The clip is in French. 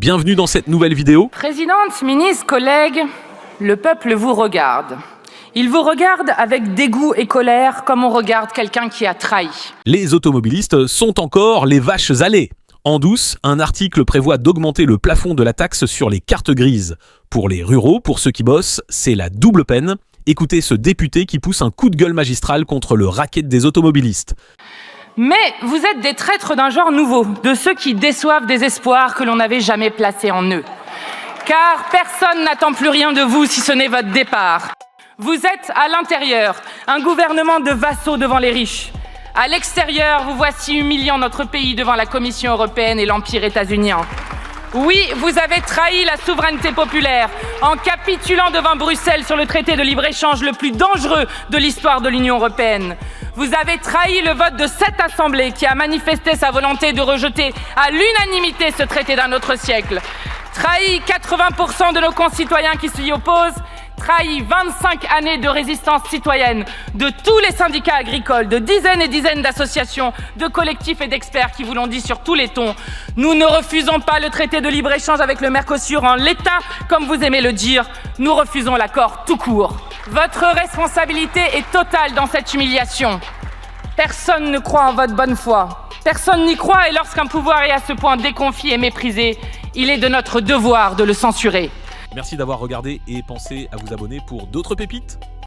Bienvenue dans cette nouvelle vidéo. Présidente, ministre, collègues, le peuple vous regarde. Il vous regarde avec dégoût et colère comme on regarde quelqu'un qui a trahi. Les automobilistes sont encore les vaches à lait. En douce, un article prévoit d'augmenter le plafond de la taxe sur les cartes grises. Pour les ruraux, pour ceux qui bossent, c'est la double peine. Écoutez ce député qui pousse un coup de gueule magistral contre le racket des automobilistes. Mais vous êtes des traîtres d'un genre nouveau, de ceux qui déçoivent des espoirs que l'on n'avait jamais placés en eux. Car personne n'attend plus rien de vous si ce n'est votre départ. Vous êtes à l'intérieur, un gouvernement de vassaux devant les riches. À l'extérieur, vous voici humiliant notre pays devant la Commission européenne et l'Empire états-unien. Oui, vous avez trahi la souveraineté populaire en capitulant devant Bruxelles sur le traité de libre-échange le plus dangereux de l'histoire de l'Union européenne. Vous avez trahi le vote de cette Assemblée qui a manifesté sa volonté de rejeter à l'unanimité ce traité d'un autre siècle. Trahi 80% de nos concitoyens qui s'y opposent. Trahi 25 années de résistance citoyenne de tous les syndicats agricoles, de dizaines et dizaines d'associations, de collectifs et d'experts qui vous l'ont dit sur tous les tons. Nous ne refusons pas le traité de libre-échange avec le Mercosur en l'état, comme vous aimez le dire. Nous refusons l'accord tout court. Votre responsabilité est totale dans cette humiliation. Personne ne croit en votre bonne foi. Personne n'y croit et lorsqu'un pouvoir est à ce point déconfié et méprisé, il est de notre devoir de le censurer. Merci d'avoir regardé et pensez à vous abonner pour d'autres pépites.